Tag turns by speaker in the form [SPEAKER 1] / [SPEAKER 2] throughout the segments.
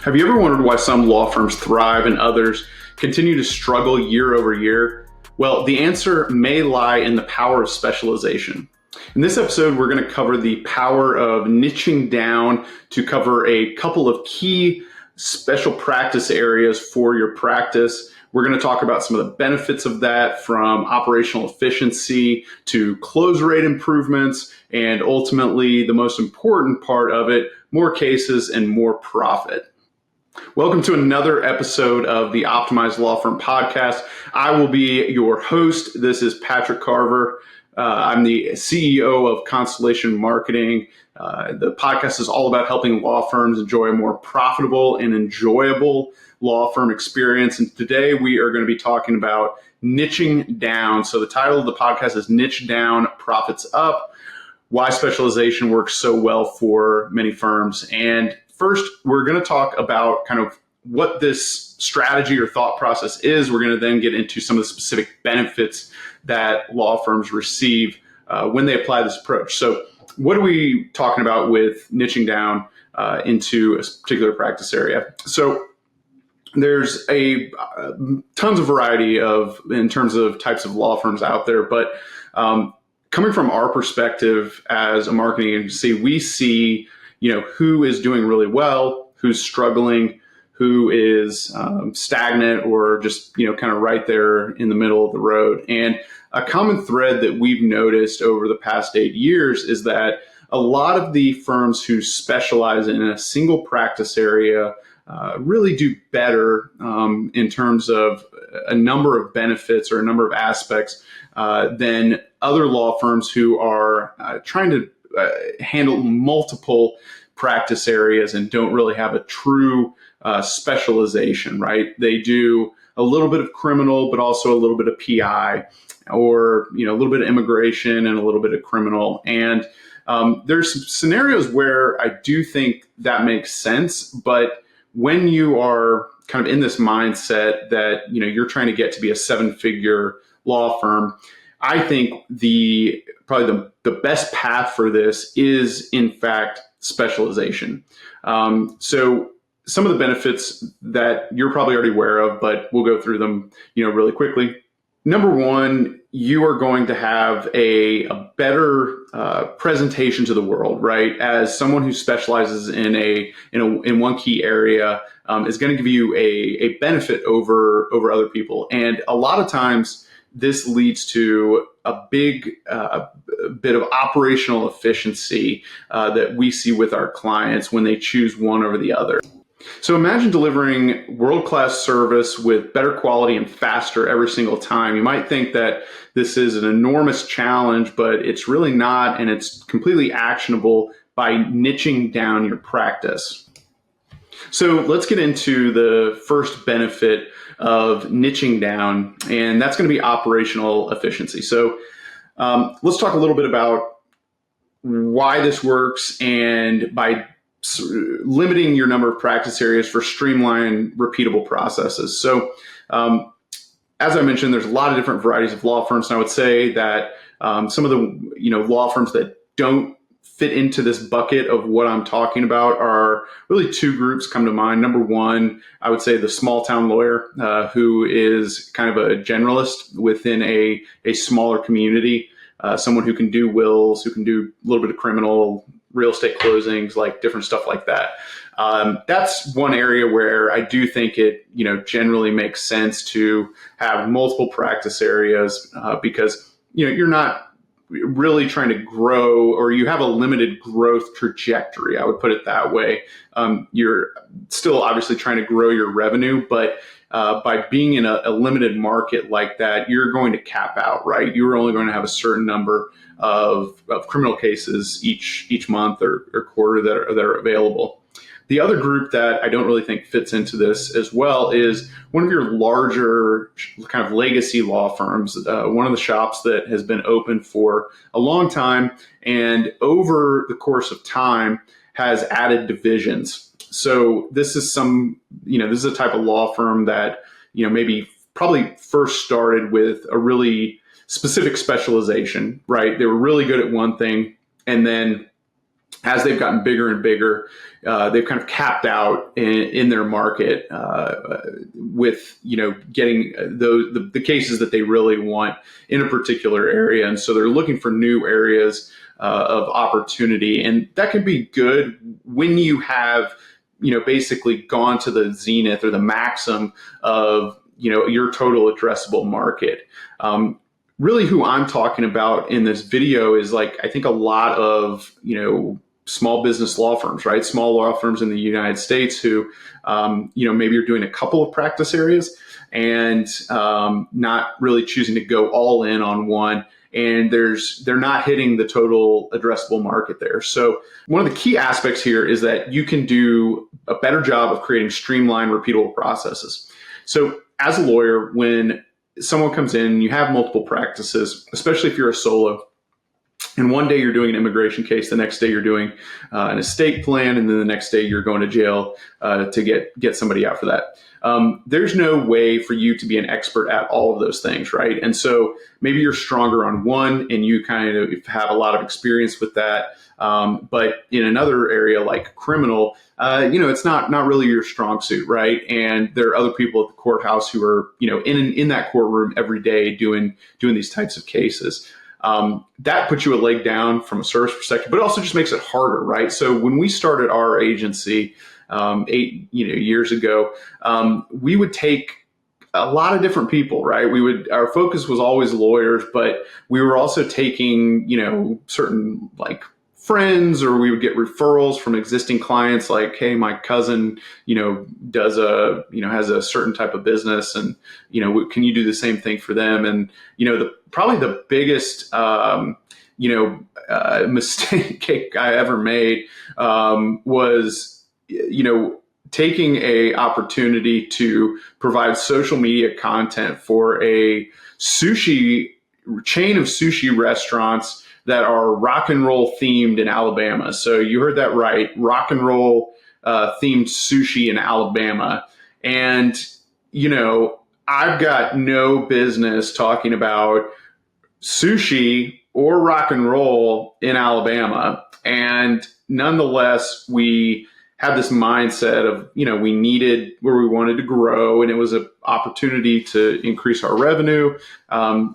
[SPEAKER 1] Have you ever wondered why some law firms thrive and others continue to struggle year over year? Well, the answer may lie in the power of specialization. In this episode, we're going to cover the power of niching down to cover a couple of key special practice areas for your practice. We're going to talk about some of the benefits of that, from operational efficiency to close rate improvements, and ultimately the most important part of it, more cases and more profit. Welcome to another episode of the Optimized Law Firm Podcast. I will be your host. This is Patrick Carver. I'm the CEO of Constellation Marketing. The podcast is all about helping law firms enjoy a more profitable and enjoyable law firm experience. And today we are going to be talking about niching down. So the title of the podcast is Niche Down, Profits Up: Why Specialization Works So Well for Many Firms. And first, we're going to talk about kind of what this strategy or thought process is. We're going to then get into some of the specific benefits that law firms receive when they apply this approach. So what are we talking about with niching down into a particular practice area? So there's a tons of variety in terms of types of law firms out there, but coming from our perspective as a marketing agency, we see who is doing really well, who's struggling, who is stagnant, or just kind of right there in the middle of the road. And a common thread that we've noticed over the past 8 years is that a lot of the firms who specialize in a single practice area really do better in terms of a number of benefits or a number of aspects than other law firms who are trying to handle multiple practice areas and don't really have a true specialization, right? They do a little bit of criminal, but also a little bit of PI, or a little bit of immigration and a little bit of criminal. And there's some scenarios where I do think that makes sense, but when you are kind of in this mindset that you're trying to get to be a 7-figure law firm, I think probably the best path for this is, in fact, specialization. So some of the benefits that you're probably already aware of, but we'll go through them, really quickly. Number one, you are going to have a better presentation to the world, right? As someone who specializes in one key area is going to give you a benefit over other people, and a lot of times this leads to a big bit of operational efficiency that we see with our clients when they choose one over the other. So imagine delivering world-class service with better quality and faster every single time. You might think that this is an enormous challenge, but it's really not, and it's completely actionable by niching down your practice. So let's get into the first benefit of niching down, and that's going to be operational efficiency. So let's talk a little bit about why this works, and by limiting your number of practice areas for streamlined, repeatable processes. So as I mentioned, there's a lot of different varieties of law firms, and I would say that some of the law firms that don't fit into this bucket of what I'm talking about are really two groups come to mind. Number one, I would say the small town lawyer who is kind of a generalist within a smaller community, someone who can do wills, who can do a little bit of criminal, real estate closings, like different stuff like that. That's one area where I do think it generally makes sense to have multiple practice areas because you're not really trying to grow, or you have a limited growth trajectory. I would put it that way. You're still obviously trying to grow your revenue, but by being in a limited market like that, you're going to cap out, right? You're only going to have a certain number of criminal cases each month or quarter that are available. The other group that I don't really think fits into this as well is one of your larger kind of legacy law firms, one of the shops that has been open for a long time and over the course of time has added divisions. So this is this is a type of law firm that, maybe probably first started with a really specific specialization, right? They were really good at one thing, and then as they've gotten bigger and bigger, they've kind of capped out in their market with getting the cases that they really want in a particular area, and so they're looking for new areas of opportunity, and that can be good when you have basically gone to the zenith or the maximum of your total addressable market. Really, who I'm talking about in this video is I think a lot of small business law firms, right? Small law firms in the United States who, maybe are doing a couple of practice areas and not really choosing to go all in on one. And they're not hitting the total addressable market there. So one of the key aspects here is that you can do a better job of creating streamlined, repeatable processes. So as a lawyer, when someone comes in, you have multiple practices, especially if you're a solo, and one day you're doing an immigration case, the next day you're doing an estate plan, and then the next day you're going to jail to get somebody out for that. There's no way for you to be an expert at all of those things, right? And so maybe you're stronger on one and you kind of have a lot of experience with that. But in another area like criminal, it's not really your strong suit, right? And there are other people at the courthouse who are, in that courtroom every day doing these types of cases. That puts you a leg down from a service perspective, but it also just makes it harder, right? So when we started our agency 8 years ago, we would take a lot of different people, right? Our focus was always lawyers, but we were also taking, certain friends, or we would get referrals from existing clients like, hey, my cousin, has a certain type of business, and, can you do the same thing for them? And, probably the biggest, mistake I ever made was, taking a opportunity to provide social media content for a sushi chain of sushi restaurants that are rock and roll themed in Alabama. So you heard that right, rock and roll themed sushi in Alabama. And, I've got no business talking about sushi or rock and roll in Alabama. And nonetheless, we had this mindset of, we needed where we wanted to grow, and it was an opportunity to increase our revenue.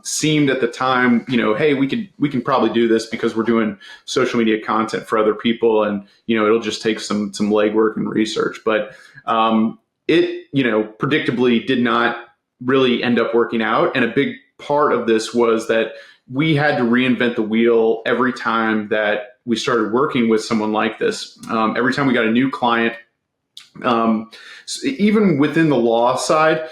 [SPEAKER 1] Seemed at the time, hey, we can probably do this because we're doing social media content for other people, and it'll just take some legwork and research. But it predictably did not really end up working out, and a big part of this was that we had to reinvent the wheel every time that we started working with someone like this. Every time we got a new client, even within the law side,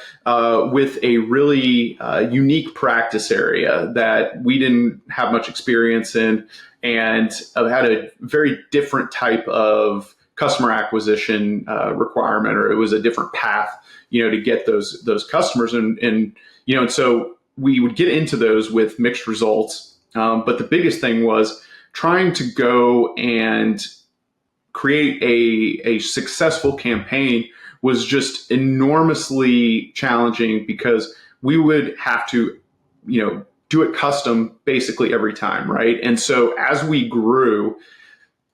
[SPEAKER 1] with a really unique practice area that we didn't have much experience in, and had a very different type of customer acquisition requirement, or it was a different path, to get those customers, and so we would get into those with mixed results. But the biggest thing was trying to go and create a successful campaign was just enormously challenging, because we would have to, do it custom basically every time, right? And so as we grew,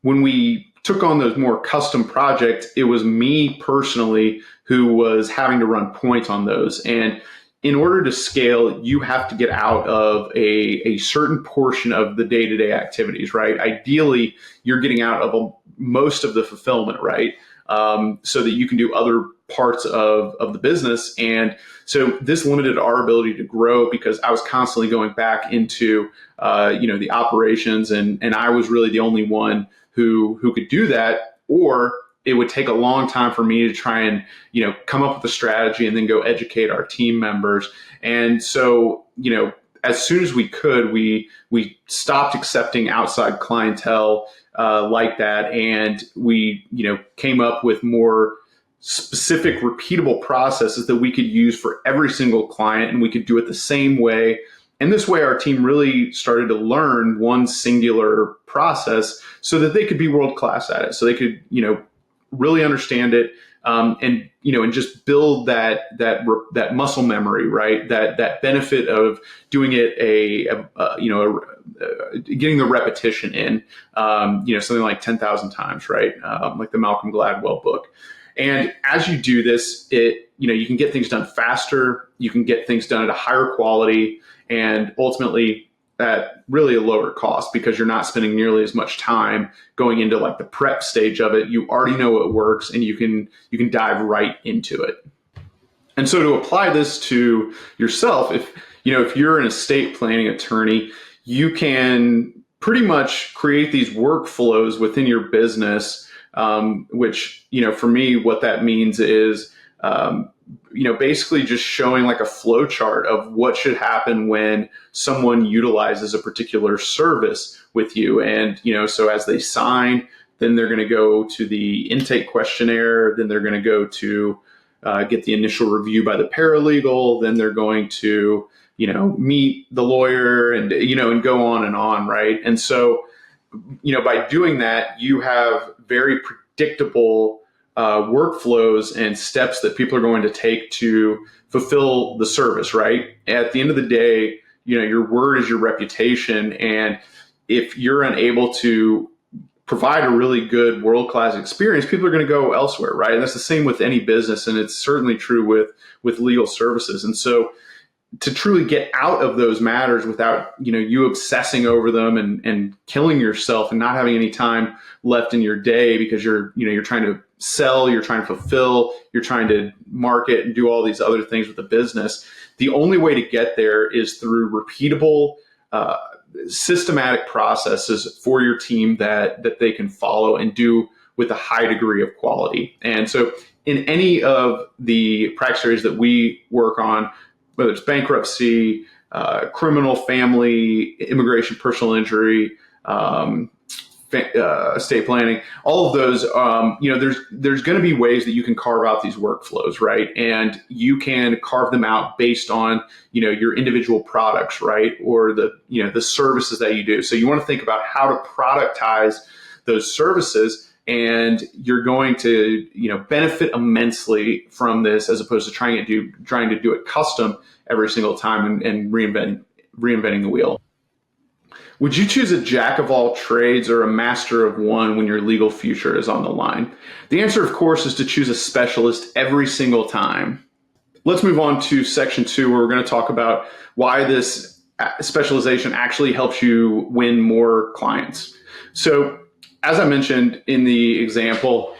[SPEAKER 1] when we took on those more custom projects, it was me personally who was having to run point on those. And in order to scale, you have to get out of a certain portion of the day-to-day activities, right? Ideally, you're getting out of most of the fulfillment, right? So that you can do other parts of the business. And so this limited our ability to grow, because I was constantly going back into, the operations, and I was really the only one who could do that, or it would take a long time for me to try and, come up with a strategy and then go educate our team members. And so, as soon as we could, we stopped accepting outside clientele like that. And we, came up with more specific, repeatable processes that we could use for every single client, and we could do it the same way. And this way, our team really started to learn one singular process so that they could be world-class at it. So they could, really understand it, and just build that muscle memory, right? That benefit of doing it getting the repetition in, something like 10,000 times, right? Like the Malcolm Gladwell book. And as you do this, you can get things done faster, you can get things done at a higher quality, and ultimately at really a lower cost, because you're not spending nearly as much time going into like the prep stage of it. You already know it works, and you can dive right into it. And so to apply this to yourself, if you're an estate planning attorney, you can pretty much create these workflows within your business, which, for me, what that means is, basically just showing like a flow chart of what should happen when someone utilizes a particular service with you. And, so as they sign, then they're going to go to the intake questionnaire, then they're going to go to get the initial review by the paralegal, then they're going to, meet the lawyer and, and go on, right? And so, by doing that, you have very predictable workflows and steps that people are going to take to fulfill the service, right? At the end of the day, your word is your reputation. And if you're unable to provide a really good world-class experience, people are going to go elsewhere, right? And that's the same with any business. And it's certainly true with legal services. And so to truly get out of those matters without, you obsessing over them and killing yourself and not having any time left in your day because you're trying to sell, you're trying to fulfill, you're trying to market and do all these other things with the business. The only way to get there is through repeatable, systematic processes for your team that they can follow and do with a high degree of quality. And so in any of the practice areas that we work on, whether it's bankruptcy, criminal, family, immigration, personal injury, estate planning, all of those, there's going to be ways that you can carve out these workflows, right? And you can carve them out based on, your individual products, right? Or the services that you do. So you want to think about how to productize those services, and you're going to, benefit immensely from this, as opposed to trying to do it custom every single time and reinventing the wheel. Would you choose a jack of all trades or a master of one when your legal future is on the line? The answer, of course, is to choose a specialist every single time. Let's move on to section 2, where we're going to talk about why this specialization actually helps you win more clients. So, as I mentioned in the example,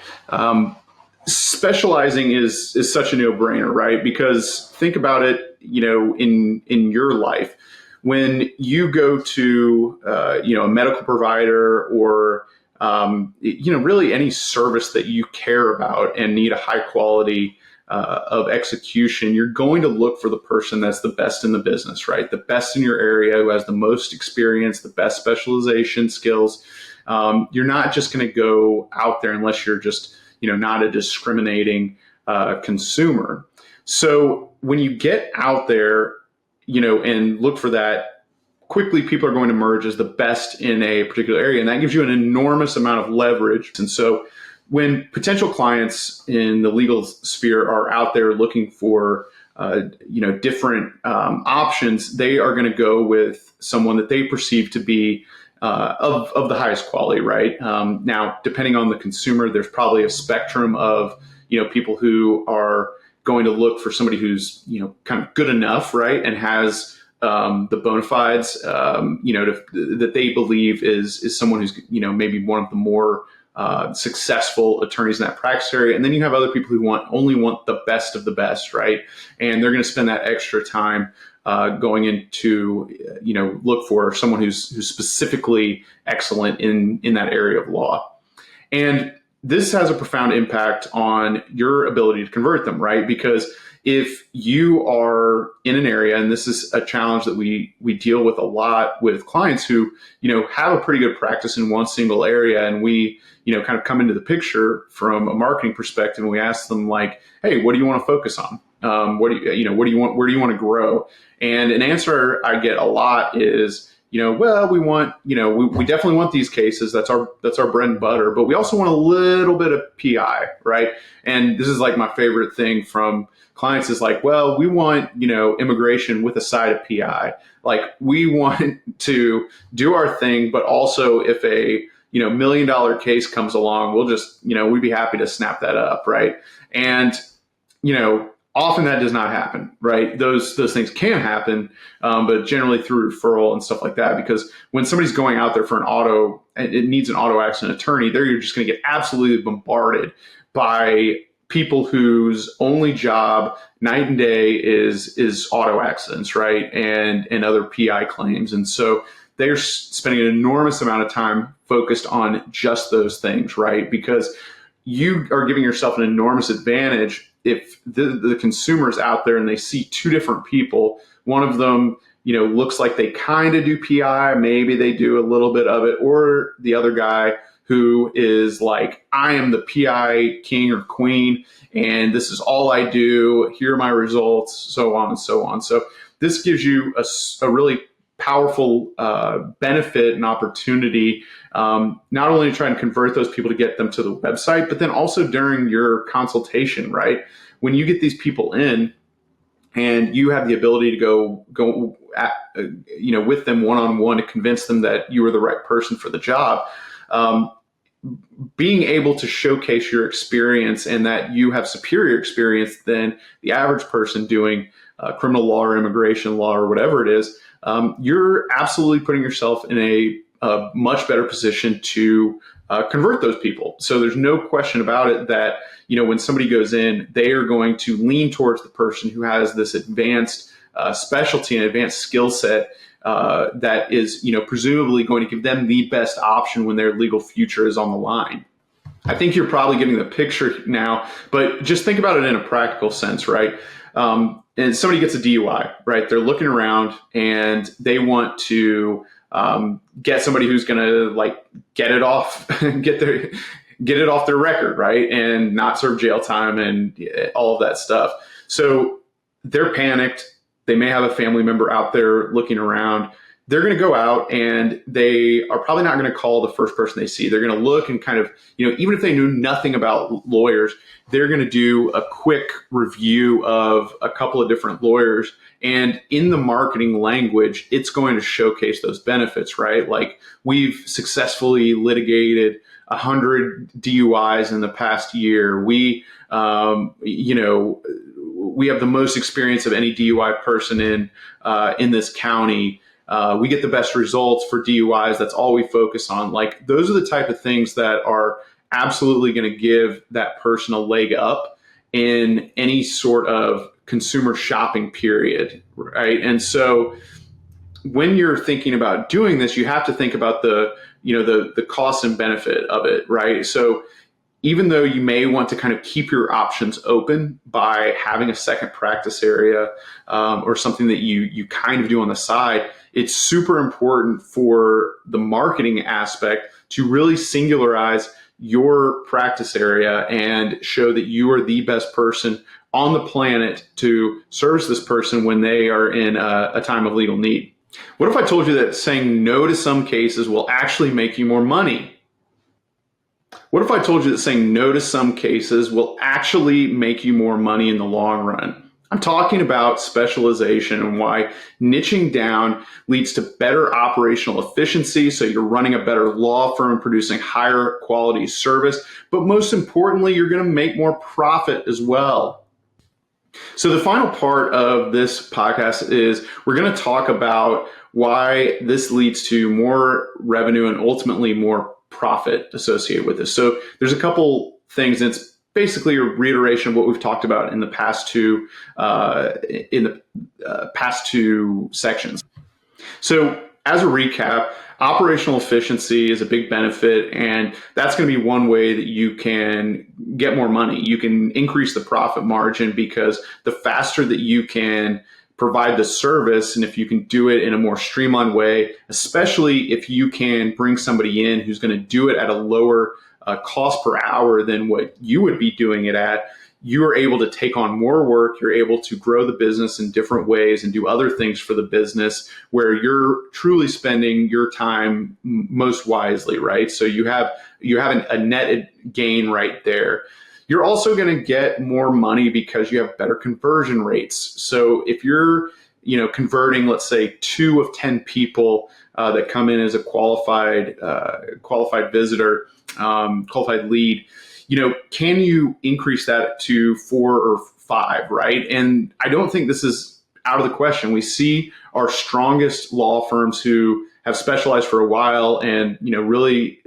[SPEAKER 1] specializing is such a no-brainer, right? Because think about it, in your life. When you go to, a medical provider or, really any service that you care about and need a high quality of execution, you're going to look for the person that's the best in the business, right? The best in your area, who has the most experience, the best specialization skills. You're not just going to go out there unless you're just, not a discriminating consumer. So when you get out there, and look for that, quickly people are going to emerge as the best in a particular area. And that gives you an enormous amount of leverage. And so when potential clients in the legal sphere are out there looking for, different options, they are going to go with someone that they perceive to be of the highest quality, right? Now, depending on the consumer, there's probably a spectrum of, people who are going to look for somebody who's, kind of good enough, right? And has the bona fides, that they believe is someone who's, maybe one of the more successful attorneys in that practice area. And then you have other people who only want the best of the best, right? And they're going to spend that extra time going into, look for someone who's specifically excellent in that area of law. And this has a profound impact on your ability to convert them, right? Because if you are in an area, and this is a challenge that we deal with a lot with clients who, have a pretty good practice in one single area, and we, kind of come into the picture from a marketing perspective, and we ask them like, hey, what do you want to focus on? What do you want? Where do you want to grow? And an answer I get a lot is, well, we want, we definitely want these cases. That's our bread and butter, but we also want a little bit of PI, right? And this is like my favorite thing from clients is like, well, we want, immigration with a side of PI. Like we want to do our thing, but also if a, $1 million case comes along, we'll just, we'd be happy to snap that up. Right. And, often that does not happen, right? Those things can happen, but generally through referral and stuff like that, because when somebody's going out there for it needs an auto accident attorney, you're just going to get absolutely bombarded by people whose only job night and day is auto accidents, right? And other PI claims. And so they're spending an enormous amount of time focused on just those things, right? Because you are giving yourself an enormous advantage if the consumer's out there and they see two different people. One of them, looks like they kind of do PI, maybe they do a little bit of it, or the other guy who is like, I am the PI king or queen, and this is all I do. Here are my results, so on and so on. So this gives you a really powerful benefit and opportunity, not only to try and convert those people to get them to the website, but then also during your consultation, right? When you get these people in and you have the ability to go at, with them one-on-one to convince them that you are the right person for the job, being able to showcase your experience and that you have superior experience than the average person doing criminal law or immigration law or whatever it is, you're absolutely putting yourself in a much better position to convert those people. So there's no question about it that, when somebody goes in, they are going to lean towards the person who has this advanced specialty and advanced skill set that is, presumably going to give them the best option when their legal future is on the line. I think you're probably getting the picture now, but just think about it in a practical sense, right? And somebody gets a DUI, right? They're looking around and they want to get somebody who's going to get it off, get it off their record, right? And not serve jail time and all of that stuff. So they're panicked. They may have a family member out there looking around. They're going to go out and they are probably not going to call the first person they see. They're going to look and kind of, even if they knew nothing about lawyers, they're going to do a quick review of a couple of different lawyers. And in the marketing language, it's going to showcase those benefits, right? Like we've successfully litigated 100 DUIs in the past year. We have the most experience of any DUI person in this county. We get the best results for DUIs. That's all we focus on. Like those are the type of things that are absolutely going to give that person a leg up in any sort of consumer shopping period, right? And so when you're thinking about doing this, you have to think about the cost and benefit of it, right? So even though you may want to kind of keep your options open by having a second practice area or something that you kind of do on the side, it's super important for the marketing aspect to really singularize your practice area and show that you are the best person on the planet to service this person when they are in a time of legal need. What if I told you that saying no to some cases will actually make you more money? What if I told you that saying no to some cases will actually make you more money in the long run? I'm talking about specialization and why niching down leads to better operational efficiency. So you're running a better law firm, producing higher quality service, but most importantly, you're going to make more profit as well. So the final part of this podcast is we're going to talk about why this leads to more revenue and ultimately more profit associated with this. So there's a couple things. And it's basically a reiteration of what we've talked about in the past two sections. So as a recap, operational efficiency is a big benefit, and that's going to be one way that you can get more money. You can increase the profit margin because the faster that you can provide the service, and if you can do it in a more streamlined way, especially if you can bring somebody in who's going to do it at a lower cost per hour than what you would be doing it at, you are able to take on more work. You're able to grow the business in different ways and do other things for the business where you're truly spending your time most wisely, right? So you have a net gain right there. You're also going to get more money because you have better conversion rates. So if you're converting, let's say 2 of 10 people that come in as a qualified visitor, qualified lead, can you increase that to 4 or 5, right? And I don't think this is out of the question. We see our strongest law firms who have specialized for a while and really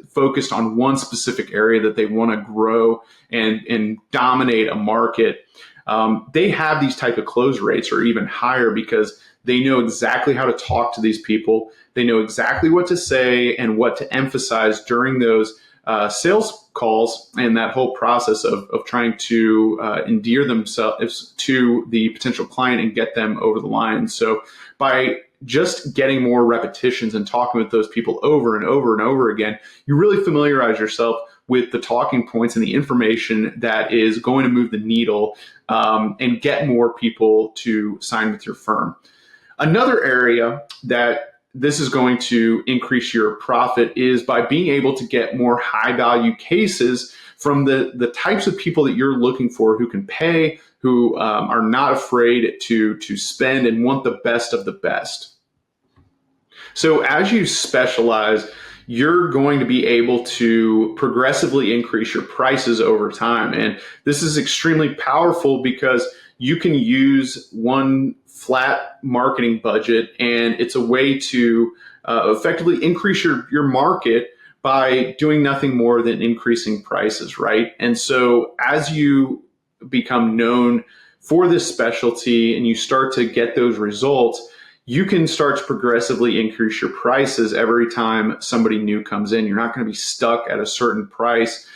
[SPEAKER 1] focused on one specific area that they want to grow and dominate a market. They have these type of close rates or even higher because they know exactly how to talk to these people. They know exactly what to say and what to emphasize during those sales calls and that whole process of trying to endear themselves to the potential client and get them over the line. So by just getting more repetitions and talking with those people over and over and over again, you really familiarize yourself with the talking points and the information that is going to move the needle and get more people to sign with your firm. Another area that this is going to increase your profit is by being able to get more high value cases from the types of people that you're looking for who can pay, who are not afraid to spend and want the best of the best. So as you specialize, you're going to be able to progressively increase your prices over time. And this is extremely powerful because you can use one flat marketing budget, and it's a way to effectively increase your market by doing nothing more than increasing prices, right? And so as you become known for this specialty and you start to get those results, you can start to progressively increase your prices every time somebody new comes in. You're not going to be stuck at a certain price,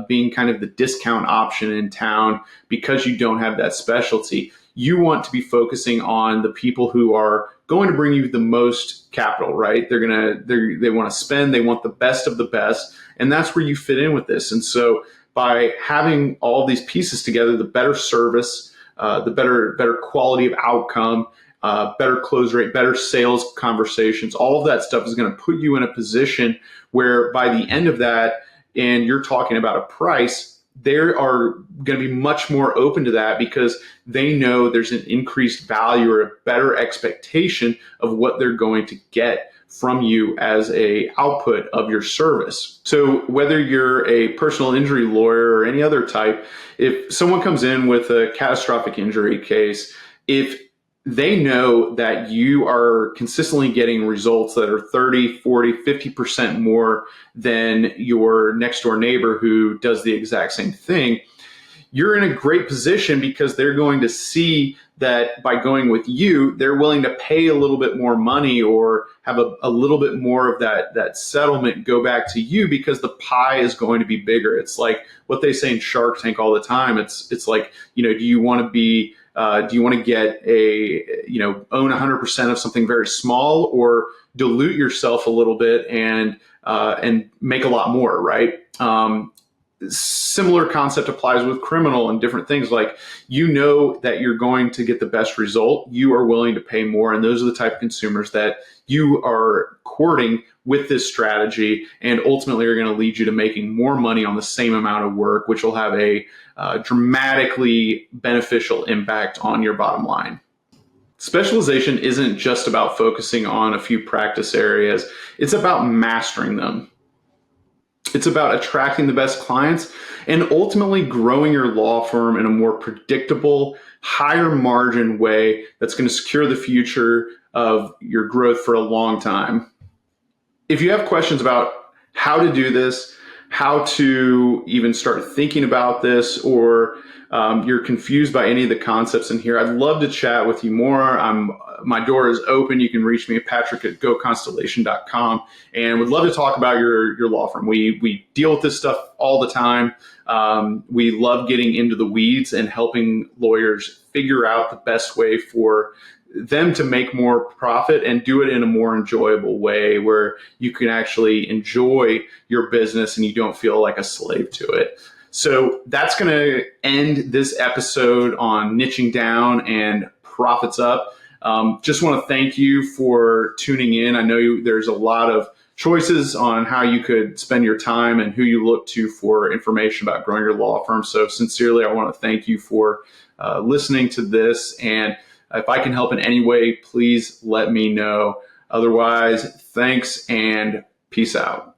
[SPEAKER 1] being kind of the discount option in town because you don't have that specialty. You want to be focusing on the people who are going to bring you the most capital, right? They want to spend, they want the best of the best, and that's where you fit in with this. And so by having all these pieces together, the better service, the better quality of outcome, better close rate, better sales conversations, all of that stuff is going to put you in a position where by the end of that, and you're talking about a price, they are going to be much more open to that because they know there's an increased value or a better expectation of what they're going to get from you as a output of your service. So whether you're a personal injury lawyer or any other type, if someone comes in with a catastrophic injury case, if they know that you are consistently getting results that are 30, 40, 50% more than your next door neighbor who does the exact same thing, you're in a great position because they're going to see that by going with you, they're willing to pay a little bit more money or have a little bit more of that settlement go back to you because the pie is going to be bigger. It's like what they say in Shark Tank all the time. It's like, do you want to get own 100% of something very small or dilute yourself a little bit and make a lot more, right? Similar concept applies with criminal and different things. Like, that you're going to get the best result. You are willing to pay more. And those are the type of consumers that you are courting with this strategy and ultimately are going to lead you to making more money on the same amount of work, which will have a dramatically beneficial impact on your bottom line. Specialization isn't just about focusing on a few practice areas. It's about mastering them. It's about attracting the best clients and ultimately growing your law firm in a more predictable, higher margin way that's going to secure the future of your growth for a long time. If you have questions about how to do this, how to even start thinking about this, or you're confused by any of the concepts in here, I'd love to chat with you more. My door is open. You can reach me at patrick@goconstellation.com and would love to talk about your law firm. We deal with this stuff all the time. We love getting into the weeds and helping lawyers figure out the best way for them to make more profit and do it in a more enjoyable way where you can actually enjoy your business and you don't feel like a slave to it. So that's going to end this episode on niching down and profits up. Just want to thank you for tuning in. I know there's a lot of choices on how you could spend your time and who you look to for information about growing your law firm. So sincerely, I want to thank you for listening to this. And if I can help in any way, please let me know. Otherwise, thanks and peace out.